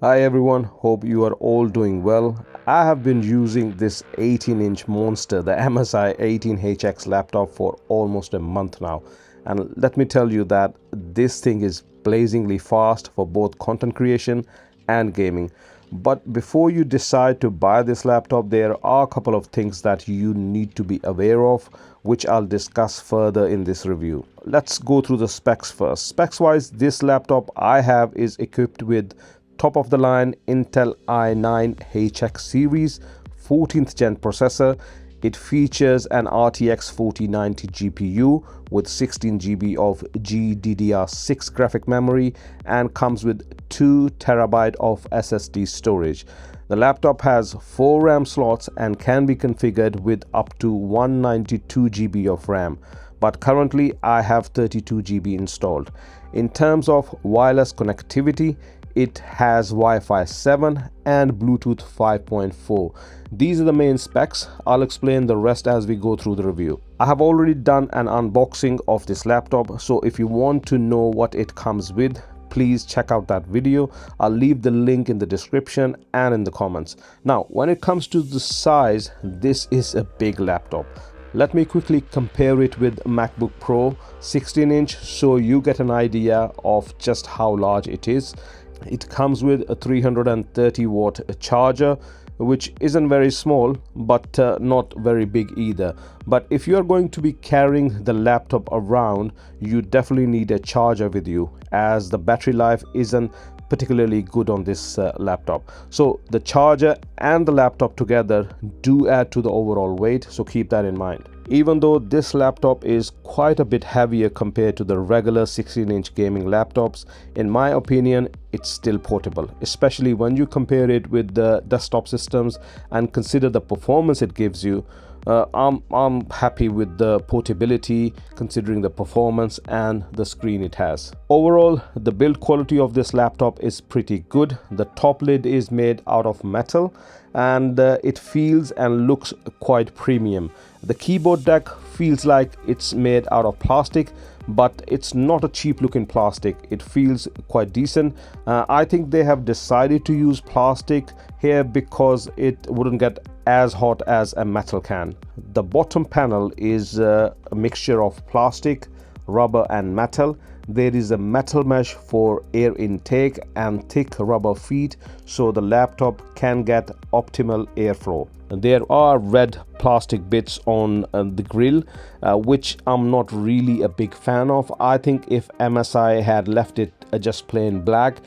Hi everyone, hope you are all doing well. I have been using this 18-inch monster, the MSI 18HX laptop for almost a month now. And let me tell you that this thing is blazingly fast for both content creation and gaming. But before you decide to buy this laptop, there are a couple of things that you need to be aware of, which I'll discuss further in this review. Let's go through the specs first. Specs wise, this laptop I have is equipped with top of the line Intel i9 HX series 14th gen processor. It features an RTX 4090 GPU with 16 GB of GDDR6 graphic memory and comes with 2 TB of SSD storage. The laptop has 4 RAM slots and can be configured with up to 192 GB of RAM, but currently I have 32 GB installed. In terms of wireless connectivity, it has Wi-Fi 7 and Bluetooth 5.4. These are the main specs. I'll explain the rest as we go through the review. I have already done an unboxing of this laptop, so if you want to know what it comes with, please check out that video. I'll leave the link in the description and in the comments. Now, when it comes to the size, this is a big laptop. Let me quickly compare it with MacBook Pro 16-inch so you get an idea of just how large it is. It comes with a 330 watt charger, which isn't very small but not very big either. But if you are going to be carrying the laptop around, you definitely need a charger with you, as the battery life isn't particularly good on this laptop. So the charger and the laptop together do add to the overall weight, so keep that in mind. Even though this laptop is quite a bit heavier compared to the regular 16-inch gaming laptops, in my opinion it's still portable, especially when you compare it with the desktop systems and consider the performance it gives you. I'm happy with the portability considering the performance and the screen it has. Overall, the build quality of this laptop is pretty good. The top lid is made out of metal and it feels and looks quite premium. The keyboard deck feels like it's made out of plastic, but it's not a cheap looking plastic. It feels quite decent. I think they have decided to use plastic here because it wouldn't get as hot as a metal can. The bottom panel is a mixture of plastic, rubber and metal. There is a metal mesh for air intake and thick rubber feet so the laptop can get optimal airflow. There are red plastic bits on the grill, which I'm not really a big fan of. I think if MSI had left it just plain black,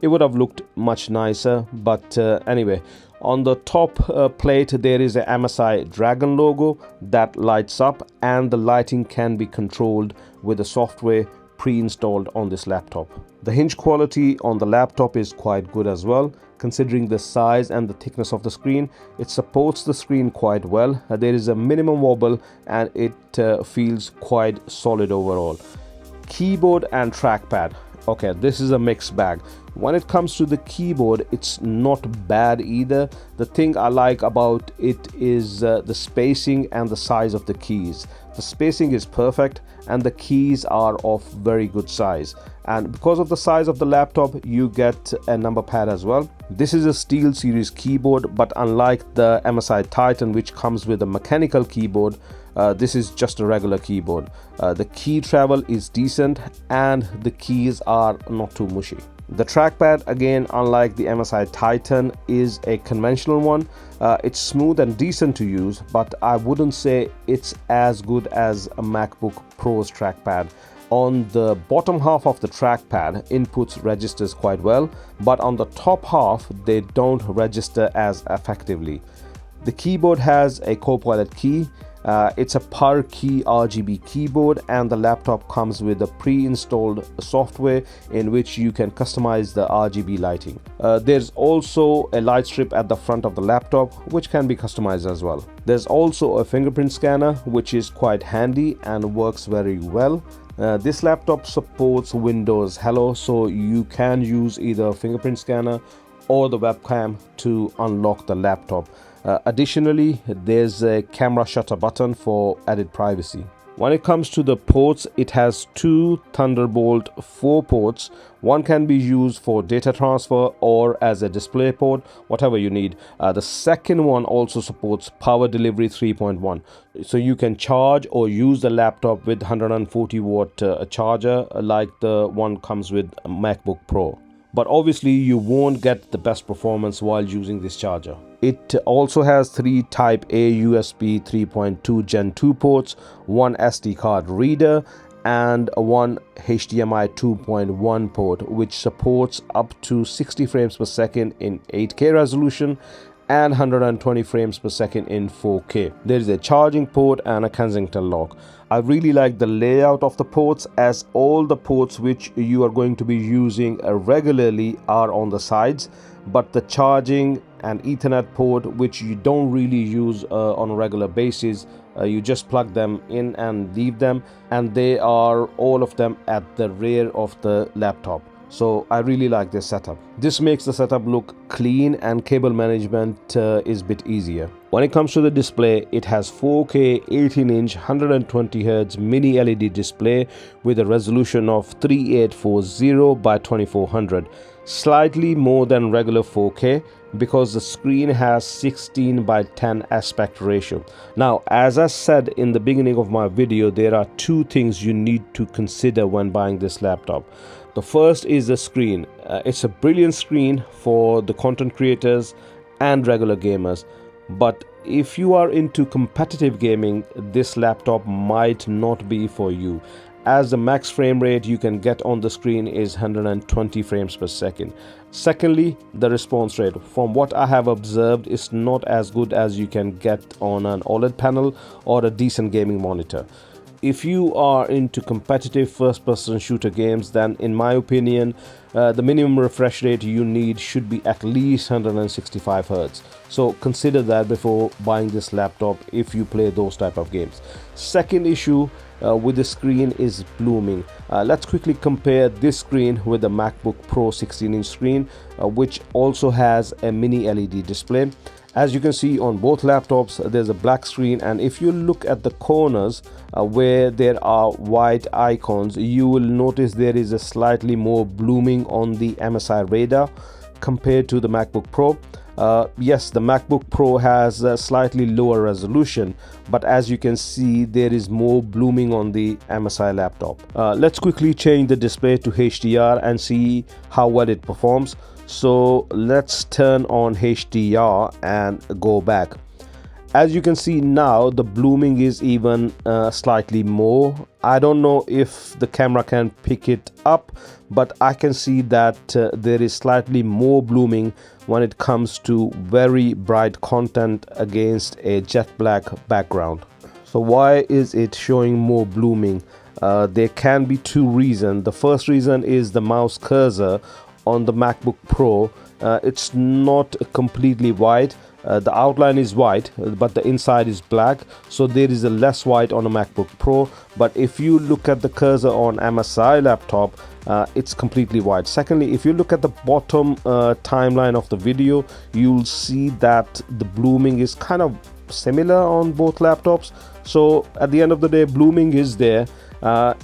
it would have looked much nicer. But anyway, on the top plate there is a MSI Dragon logo that lights up, and the lighting can be controlled with the software pre-installed on this laptop. The hinge quality on the laptop is quite good as well. Considering the size and the thickness of the screen, it supports the screen quite well. There is a minimum wobble and it feels quite solid overall. Keyboard and trackpad. Okay, this is a mixed bag. When it comes to the keyboard, it's not bad either. The thing I like about it is the spacing and the size of the keys. The spacing is perfect and the keys are of very good size. And because of the size of the laptop, you get a number pad as well. This is a SteelSeries keyboard, but unlike the MSI Titan, which comes with a mechanical keyboard, this is just a regular keyboard. The key travel is decent and the keys are not too mushy. The trackpad, again, unlike the MSI Titan, is a conventional one. It's smooth and decent to use, but I wouldn't say it's as good as a MacBook Pro's trackpad. On the bottom half of the trackpad, inputs registers quite well, but on the top half, they don't register as effectively. The keyboard has a Copilot key. It's a per key RGB keyboard, and the laptop comes with a pre-installed software in which you can customize the RGB lighting. There's also a light strip at the front of the laptop which can be customized as well. There's also a fingerprint scanner which is quite handy and works very well. This laptop supports Windows Hello, so you can use either a fingerprint scanner or the webcam to unlock the laptop. Additionally, there's a camera shutter button for added privacy. When it comes to the ports, it has two Thunderbolt 4 ports. One can be used for data transfer or as a display port, whatever you need. The second one also supports power delivery 3.1. So you can charge or use the laptop with 140 watt charger like the one comes with MacBook Pro. But obviously you won't get the best performance while using this charger. It also has three Type A USB 3.2 Gen 2 ports, one SD card reader, and one HDMI 2.1 port, which supports up to 60 frames per second in 8K resolution and 120 frames per second in 4K. There is a charging port and a Kensington lock. I really like the layout of the ports, as all the ports which you are going to be using regularly are on the sides, but the charging and Ethernet port, which you don't really use on a regular basis, you just plug them in and leave them, and they are all of them at the rear of the laptop. So I really like this setup. This makes the setup look clean, and cable management is a bit easier. When it comes to the display, it has 4K 18-inch 120Hz mini LED display with a resolution of 3840 by 2400, slightly more than regular 4K because the screen has 16 by 10 aspect ratio. Now, as I said in the beginning of my video, there are two things you need to consider when buying this laptop. The first is the screen. It's a brilliant screen for the content creators and regular gamers. But if you are into competitive gaming, this laptop might not be for you, as the max frame rate you can get on the screen is 120 frames per second. Secondly, the response rate, from what I have observed, is not as good as you can get on an OLED panel or a decent gaming monitor. If you are into competitive first-person shooter games, then in my opinion, the minimum refresh rate you need should be at least 165 Hz. So consider that before buying this laptop if you play those type of games. Second issue with the screen is blooming. Let's quickly compare this screen with the MacBook Pro 16-inch screen, which also has a mini LED display. As you can see on both laptops, there's a black screen, and if you look at the corners where there are white icons, you will notice there is a slightly more blooming on the MSI Raider compared to the MacBook Pro. Yes, the MacBook Pro has a slightly lower resolution, but as you can see, there is more blooming on the MSI laptop. Let's quickly change the display to HDR and see how well it performs. So let's turn on HDR and go back. As you can see now, the blooming is even slightly more. I don't know if the camera can pick it up, but I can see that there is slightly more blooming when it comes to very bright content against a jet black background. So why is it showing more blooming? There can be two reasons. The first reason is the mouse cursor on the MacBook Pro. It's not completely white. The outline is white, but the inside is black, so there is a less white on a MacBook Pro. But if you look at the cursor on MSI laptop, it's completely white. Secondly, if you look at the bottom timeline of the video, you'll see that the blooming is kind of similar on both laptops. So at the end of the day, blooming is there.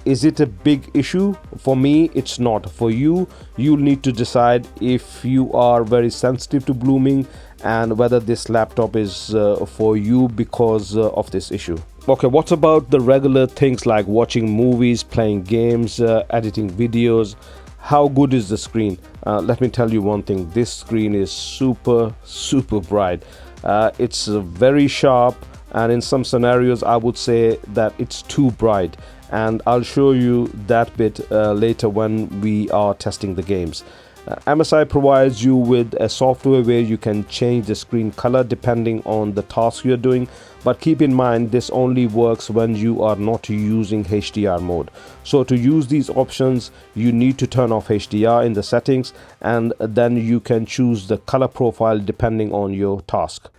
Is it a big issue? For me, it's not. For you, you'll need to decide if you are very sensitive to blooming and whether this laptop is for you because of this issue. Okay, what about the regular things like watching movies, playing games, editing videos? How good is the screen? Let me tell you one thing. This screen is super bright. It's very sharp, and in some scenarios I would say that it's too bright, and I'll show you that bit later when we are testing the games. MSI provides you with a software where you can change the screen color depending on the task you're doing, but keep in mind this only works when you are not using HDR mode. So to use these options, you need to turn off HDR in the settings, and then you can choose the color profile depending on your task.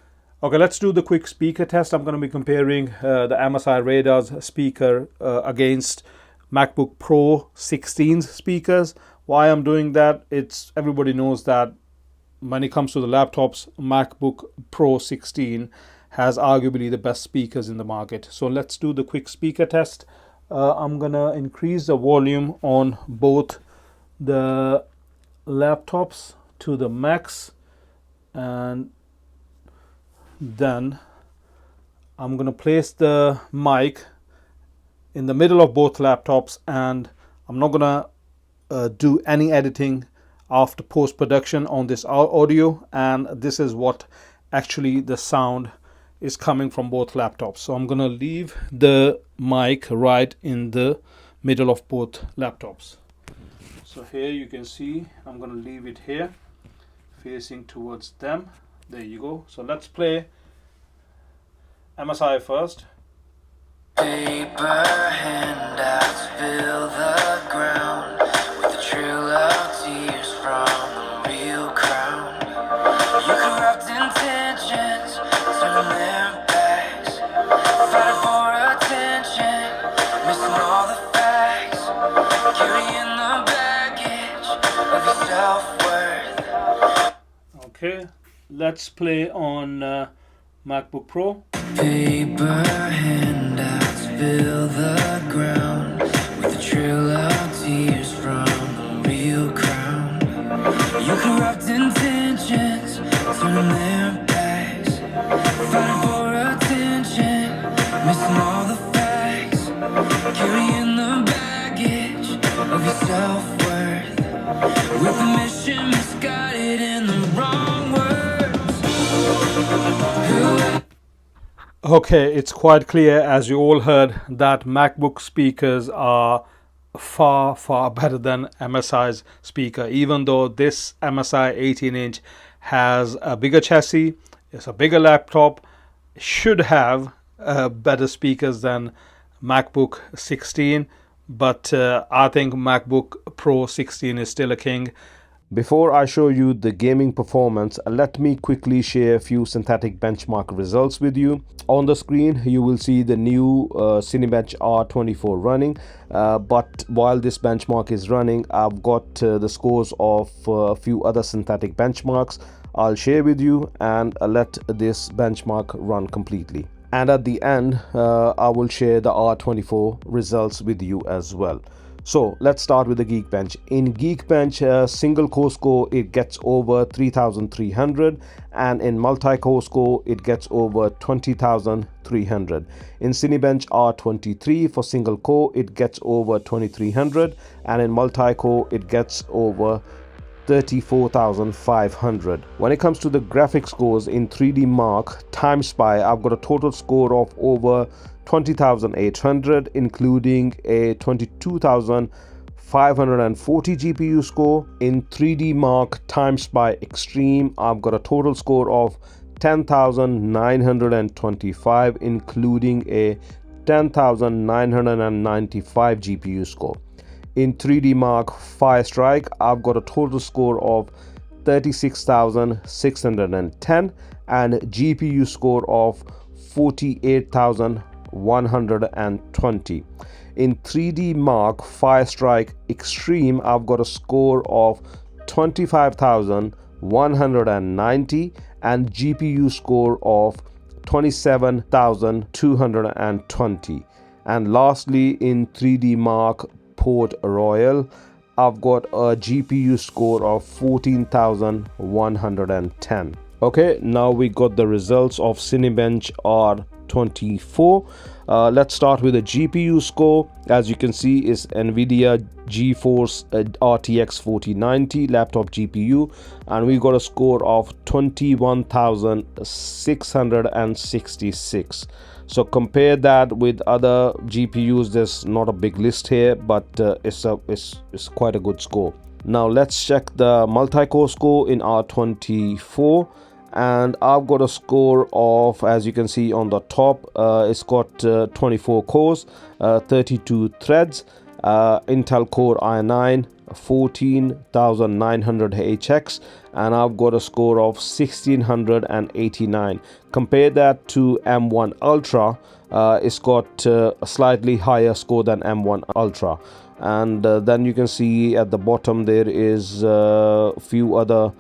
Okay, let's do the quick speaker test. I'm going to be comparing the MSI Raider's speaker against MacBook Pro 16's speakers. Why I'm doing that, everybody knows that when it comes to the laptops, MacBook Pro 16 has arguably the best speakers in the market. So let's do the quick speaker test. I'm gonna increase the volume on both the laptops to the max, and then I'm gonna place the mic in the middle of both laptops, and I'm not gonna do any editing after post-production on this audio, and this is what actually the sound is coming from both laptops. So I'm gonna leave the mic right in the middle of both laptops. So here you can see I'm gonna leave it here facing towards them. There you go. So let's play MSI first. Paper handouts fill the ground with a trail of tears from a real crown. You corrupt intentions, turning their backs, fighting for attention, missing all the facts, carrying the baggage of your self-worth. Okay, let's play on MacBook Pro. Paper handouts fill the ground with a trail of tears from a real crown. You corrupt intentions, turning their backs, fighting for attention, missing all the facts, carrying the baggage of your self-worth, with the mission misguided in the wrong words. Okay, it's quite clear, as you all heard, that MacBook speakers are far better than MSI's speaker. Even though this MSI 18-inch has a bigger chassis, it's a bigger laptop, should have better speakers than MacBook 16, but I think MacBook Pro 16 is still a king. Before I show you the gaming performance, let me quickly share a few synthetic benchmark results with you. On the screen, you will see the new Cinebench R24 running, but while this benchmark is running, I've got the scores of a few other synthetic benchmarks I'll share with you, and let this benchmark run completely. And at the end, I will share the R24 results with you as well. So let's start with the Geekbench. In Geekbench, single core score, it gets over 3,300, and in multi-core score, it gets over 20,300. In Cinebench R23 for single core, it gets over 2,300, and in multi-core, it gets over 34,500. When it comes to the graphics scores in 3D Mark TimeSpy, I've got a total score of over 20,800, including a 22,540 GPU score. In 3D Mark TimeSpy Extreme, I've got a total score of 10,925, including a 10,995 GPU score. In 3D Mark Firestrike, I've got a total score of 36,610 and GPU score of 48,120. In 3D Mark Firestrike Extreme, I've got a score of 25,190 and GPU score of 27,220. And lastly, in 3D Mark Port Royal, I've got a GPU score of 14,110. Okay, now we got the results of Cinebench R24. Let's start with the GPU score. As you can see, is NVIDIA GeForce RTX 4090 laptop GPU, and we got a score of 21,666. So compare that with other GPUs. There's not a big list here, but it's quite a good score. Now let's check the multi-core score in R24, and I've got a score of, as you can see on the top, it's got 24 cores, 32 threads, Intel Core i9 14,900HX, and I've got a score of 1689. Compare that to M1 Ultra. It's got a slightly higher score than M1 Ultra, and then you can see at the bottom there is a few other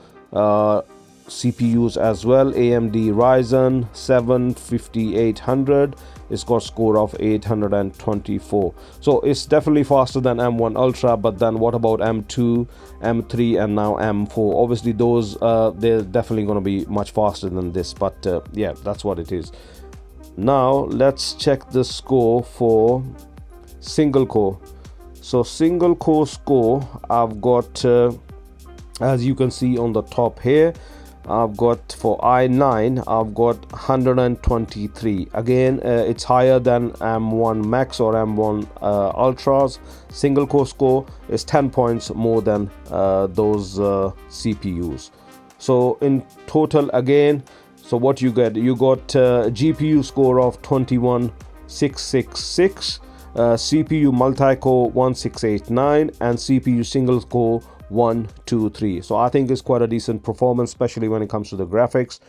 CPUs as well. AMD Ryzen 7 5800. It's got score of 824. So it's definitely faster than M1 Ultra, but then what about M2, M3, and now M4? Obviously those they're definitely going to be much faster than this, but yeah, that's what it is. Now let's check the score for single core. So single core score, I've got as you can see on the top here, I've got for i9 I've got 123. Again, it's higher than M1 Max or M1 Ultras. Single core score is 10 points more than those CPUs. So in total, again, so what you get, you got GPU score of 21666, CPU multi-core 1689, and CPU single core 123. So I think it's quite a decent performance, especially when it comes to the graphics.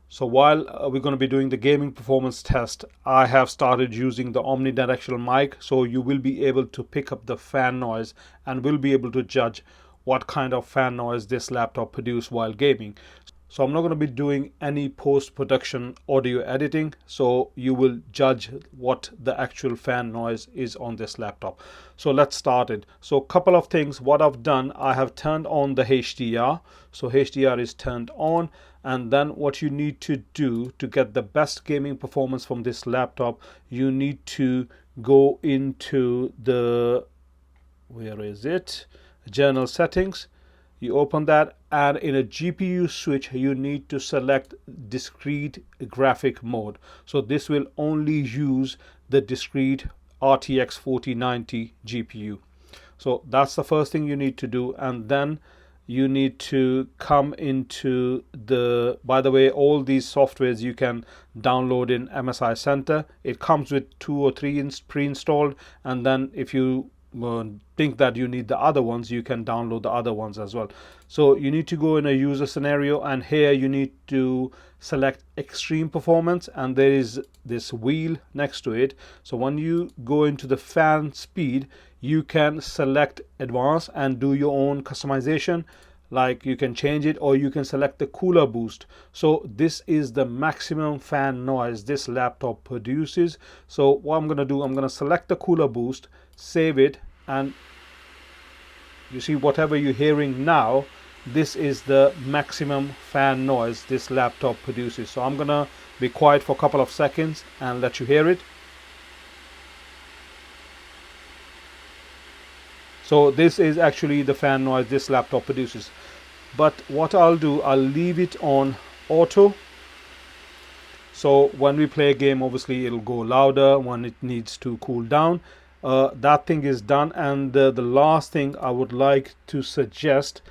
So while we're going to be doing the gaming performance test, I have started using the omnidirectional mic, so you will be able to pick up the fan noise and will be able to judge what kind of fan noise this laptop produces while gaming. So I'm not going to be doing any post-production audio editing, so you will judge what the actual fan noise is on this laptop. So let's start it. So a couple of things. What I've done, I have turned on the HDR. So HDR is turned on, and then what you need to do to get the best gaming performance from this laptop, you need to go into the, where is it, general settings. You open that, and in a GPU switch you need to select discrete graphic mode. So this will only use the discrete RTX 4090 GPU. So that's the first thing you need to do, and then you need to come into the, by the way, all these softwares you can download in MSI Center. It comes with 2 or 3 pre-installed, and then if you think that you need the other ones, you can download the other ones as well. So you need to go in a user scenario, and here you need to select extreme performance, and there is this wheel next to it. So when you go into the fan speed, you can select advanced and do your own customization, like you can change it, or you can select the cooler boost. So this is the maximum fan noise this laptop produces. So what I'm going to do, I'm going to select the cooler boost, save it, and you see whatever you're hearing now, this is the maximum fan noise this laptop produces. So I'm going to be quiet for a couple of seconds and let you hear it. So this is actually the fan noise this laptop produces. But what I'll do, I'll leave it on auto. So when we play a game, obviously it'll go louder when it needs to cool down. That thing is done. And the last thing I would like to suggest,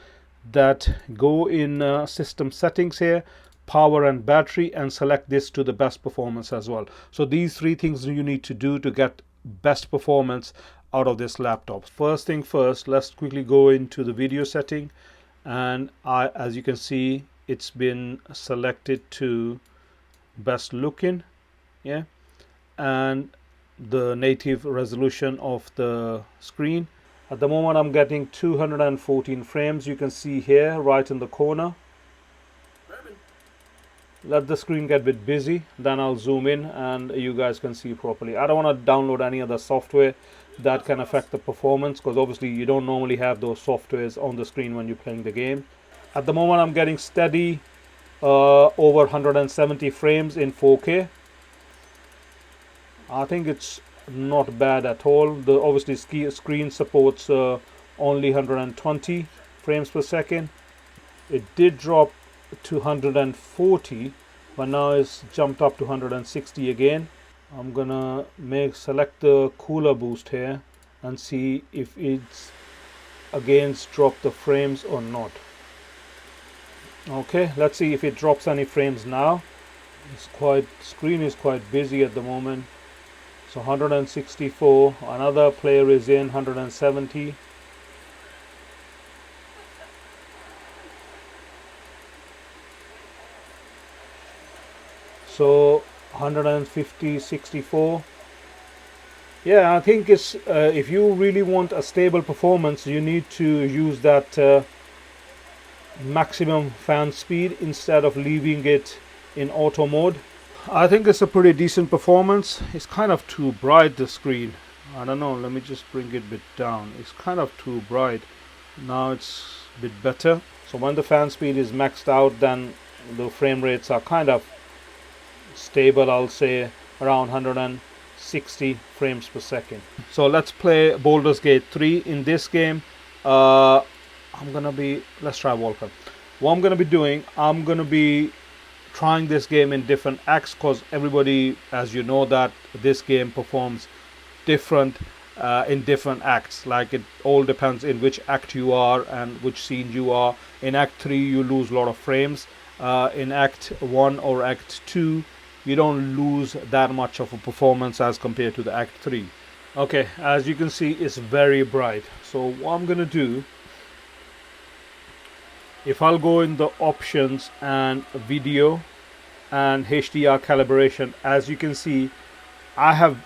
that go in system settings here, power and battery, and select this to the best performance as well. So these 3 things you need to do to get best performance out of this laptop. First thing first, let's quickly go into the video setting, and as you can see, it's been selected to best looking, yeah, and the native resolution of the screen. At the moment I'm getting 214 frames. You can see here right in the corner. Let the screen get a bit busy, then I'll zoom in and you guys can see properly. I don't want to download any other software that can affect the performance, because obviously you don't normally have those softwares on the screen when you're playing the game. At the moment I'm getting steady over 170 frames in 4K. I think it's not bad at all. The obviously screen supports only 120 frames per second. It did drop to 140, but now it's jumped up to 160 again. I'm gonna select the cooler boost here and see if it's again dropped the frames or not. Okay, let's see if it drops any frames now. Screen is quite busy at the moment. So 164, another player is in 170. So 150, 64. Yeah, I think it's if you really want a stable performance, you need to use that maximum fan speed instead of leaving it in auto mode. I think it's a pretty decent performance. It's kind of too bright, the screen. I don't know, let me just bring it a bit down. It's kind of too bright. Now it's a bit better. So when the fan speed is maxed out, then the frame rates are kind of stable. I'll say around 160 frames per second. So let's play Baldur's Gate 3. In this game, let's try Walker. What I'm gonna be doing, I'm gonna be trying this game in different acts, because everybody, as you know, that this game performs different in different acts. Like, it all depends in which act you are and which scene you are. In act 3 you lose a lot of frames. In act 1 or act 2 you don't lose that much of a performance as compared to the act 3. Okay, as you can see, it's very bright. So what I'm gonna do, if I'll go in the options and video and HDR calibration, as you can see, I have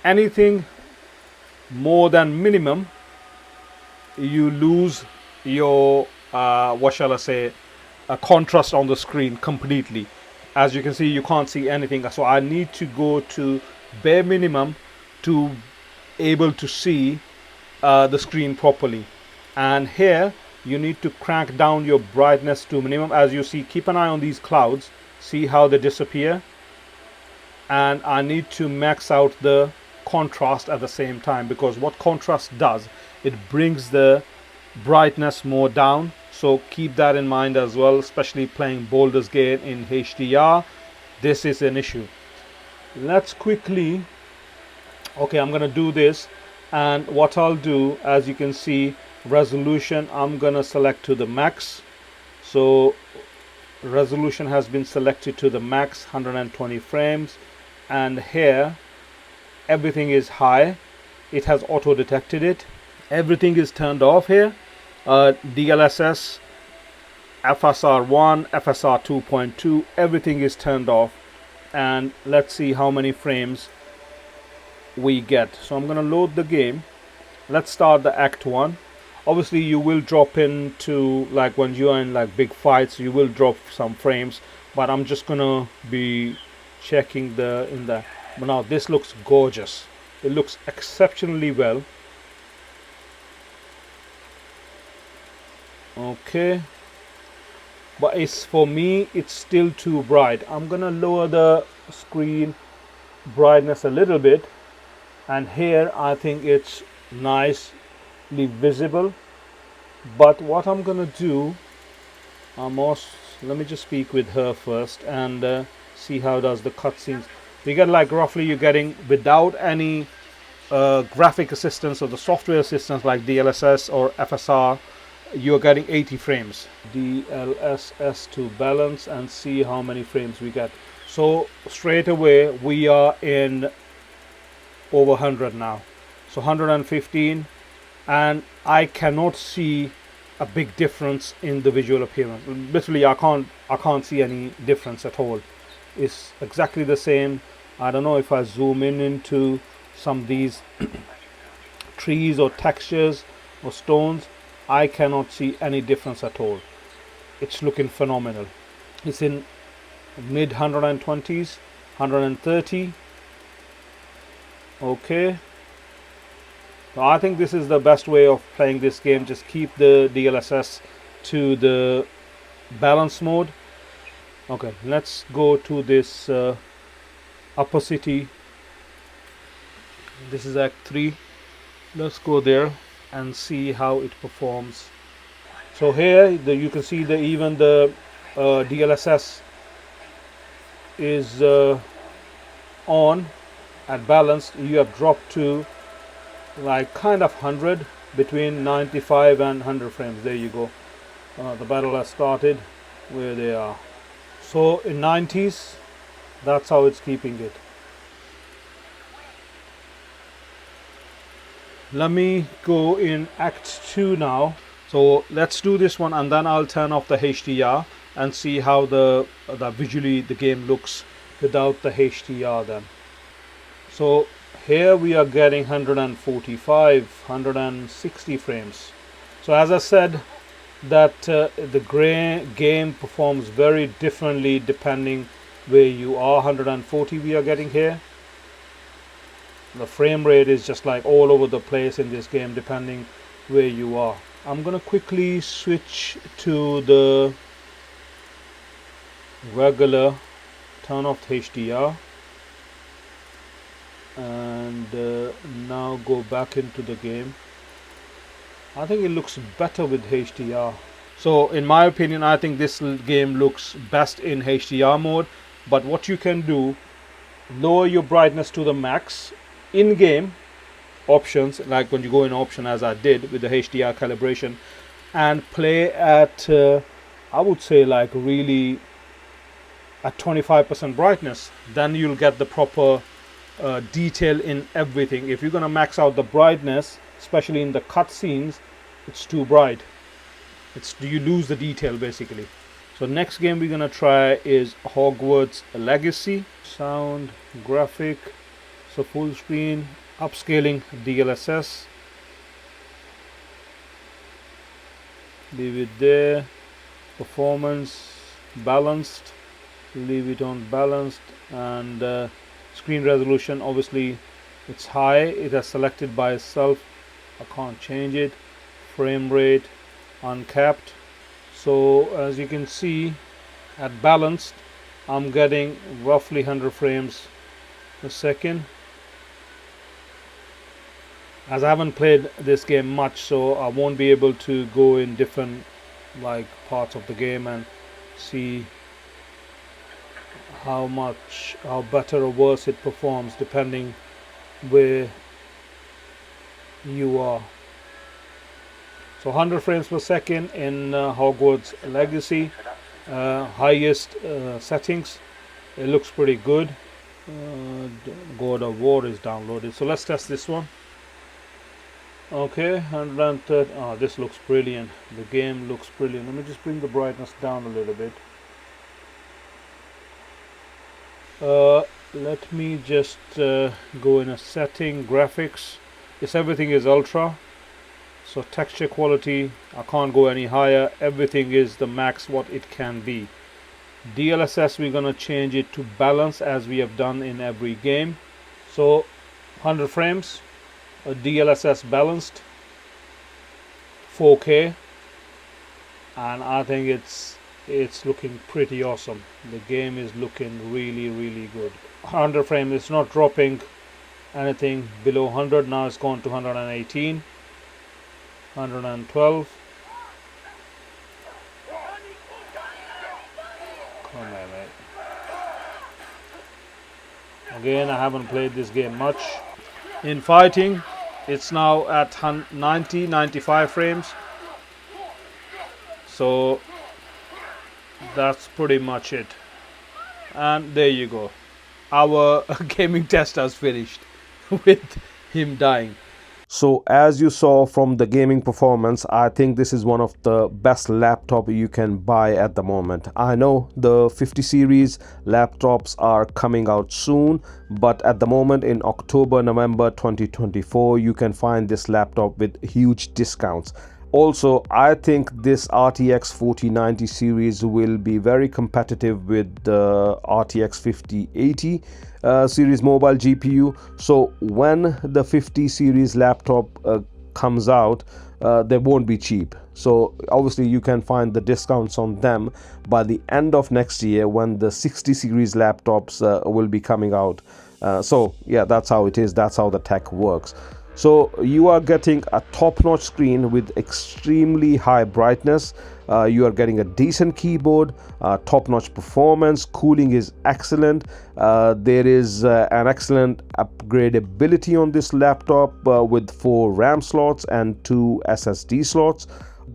anything more than minimum, you lose your what shall I say, a contrast on the screen completely. As you can see, you can't see anything, so I need to go to bare minimum to able to see the screen properly. And here you need to crank down your brightness to minimum. As you see, keep an eye on these clouds, see how they disappear. And I need to max out the contrast at the same time, because what contrast does, it brings the brightness more down. So keep that in mind as well, especially playing Baldur's Gate in HDR. This is an issue. Let's quickly, okay, I'm gonna do this, and what I'll do, as you can see, resolution, I'm gonna select to the max. So resolution has been selected to the max, 120 frames, and here everything is high. It has auto detected it. Everything is turned off here. DLSS, FSR1, FSR 2.2, everything is turned off. And let's see how many frames we get. So I'm gonna load the game. Let's start the act 1. Obviously you will drop into, like, when you are in like big fights, you will drop some frames, but I'm just gonna be checking but now this looks gorgeous. It looks exceptionally well. Okay, but it's, for me, it's still too bright. I'm gonna lower the screen brightness a little bit, and here I think it's nicely visible. But what I'm gonna do, let me just speak with her first and see how does the cutscenes. We get like roughly, you're getting, without any graphic assistance or the software assistance like DLSS or FSR, you're getting 80 frames. DLSS to balance and see how many frames we get. So straight away we are in over 100 now. So 115, and I cannot see a big difference in the visual appearance. Literally I can't see any difference at all. It's exactly the same. I don't know if I zoom in into some of these trees or textures or stones, I cannot see any difference at all. It's looking phenomenal. It's in mid 120s, 130. Okay, so I think this is the best way of playing this game. Just keep the DLSS to the balance mode. Okay, let's go to this upper city. This is act 3. Let's go there and see how it performs. So here you can see even the DLSS is on at balance. You have dropped to like kind of 100, between 95 and 100 frames. There you go. The battle has started where they are. So in 90s, that's how it's keeping it. Let me go in act 2 now. So let's do this one, and then I'll turn off the HDR and see how the visually the game looks without the HDR then. So here we are getting 145, 160 frames. So as I said, that game performs very differently depending where you are. 140 we are getting here. The frame rate is just like all over the place in this game depending where you are. I'm gonna quickly switch to the regular, turn off the HDR, and now go back into the game. I think it looks better with HDR. So in my opinion, I think this game looks best in HDR mode. But what you can do, lower your brightness to the max in game options, like when you go in option as I did with the HDR calibration, and play at I would say like really at 25% brightness. Then you'll get the proper detail in everything. If you're gonna max out the brightness, especially in the cutscenes, it's too bright. You lose the detail basically. So next game we're gonna try is Hogwarts Legacy. Sound, graphic, so full screen, upscaling DLSS. Leave it there. Performance, balanced. Leave it on balanced, and screen resolution, obviously it's high. It has selected by itself. I can't change it. Frame rate uncapped. So as you can see, at balanced I'm getting roughly 100 frames a second. As I haven't played this game much, so I won't be able to go in different like parts of the game and see how better or worse it performs depending where you are. So 100 frames per second in Hogwarts Legacy, highest settings. It looks pretty good. God of War is downloaded, so let's test this one. Okay, 130. Oh, this looks brilliant. The game looks brilliant. Let me just bring the brightness down a little bit. Let me just go in a setting, graphics. Yes, everything is ultra. So texture quality, I can't go any higher. Everything is the max what it can be. DLSS, we're gonna change it to balance as we have done in every game. So 100 frames, a DLSS balanced, 4K, and I think it's looking pretty awesome. The game is looking really good. 100 frames, it's not dropping anything below 100. Now it's gone to 118, 112. Come on, mate. Again, I haven't played this game much. In fighting, it's now at 95 frames. So that's pretty much it. And there you go. Our gaming test has finished with him dying. So as you saw from the gaming performance, I think this is one of the best laptop you can buy at the moment. I know the 50 series laptops are coming out soon, but at the moment in October, November 2024, you can find this laptop with huge discounts. Also, I think this RTX 4090 series will be very competitive with the RTX 5080 series mobile GPU. So when the 50 series laptop comes out, they won't be cheap. So obviously you can find the discounts on them by the end of next year when the 60 series laptops will be coming out. So yeah, that's how it is. That's how the tech works. So you are getting a top-notch screen with extremely high brightness. You are getting a decent keyboard, top-notch performance, cooling is excellent. There is an excellent upgradability on this laptop with 4 RAM slots and 2 SSD slots.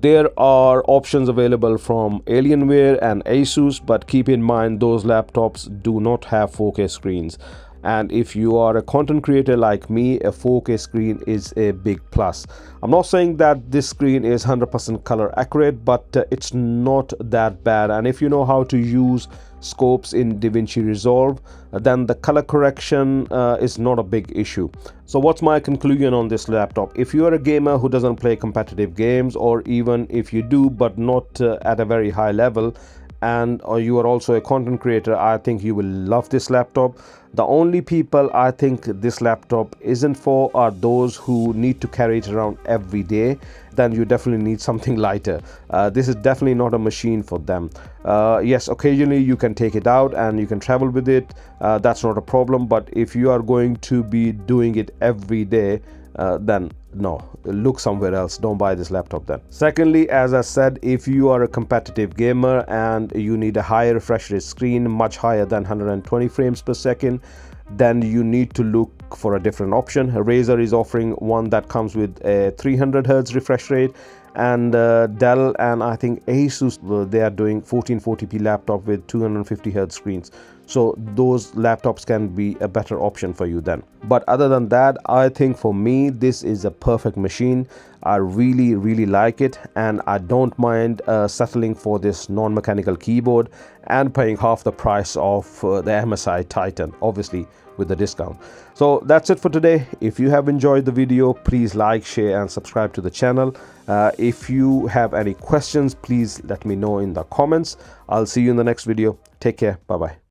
There are options available from Alienware and Asus, but keep in mind those laptops do not have 4K screens. and if you are a content creator like me, a 4K screen is a big plus. I'm not saying that this screen is 100% color accurate, but it's not that bad, and if you know how to use scopes in DaVinci Resolve, then the color correction is not a big issue. So what's my conclusion on this laptop? If you are a gamer who doesn't play competitive games, or even if you do but not at a very high level, and or you are also a content creator, I think you will love this laptop. The only people I think this laptop isn't for are those who need to carry it around every day. Then you definitely need something lighter. This is definitely not a machine for them. Yes, occasionally you can take it out and you can travel with it, that's not a problem, but if you are going to be doing it every day, then no, look somewhere else. Don't buy this laptop then. Secondly, as I said, if you are a competitive gamer and you need a higher refresh rate screen, much higher than 120 frames per second, then you need to look for a different option. Razer is offering one that comes with a 300 Hz refresh rate, and Dell and I think Asus, they are doing 1440p laptop with 250 Hz screens. So those laptops can be a better option for you then. But other than that, I think for me this is a perfect machine. I really like it, and I don't mind settling for this non-mechanical keyboard and paying half the price of the MSI Titan, obviously with the discount. So that's it for today. If you have enjoyed the video, please like, share and subscribe to the channel. If you have any questions, please let me know in the comments. I'll see you in the next video. Take care. Bye bye.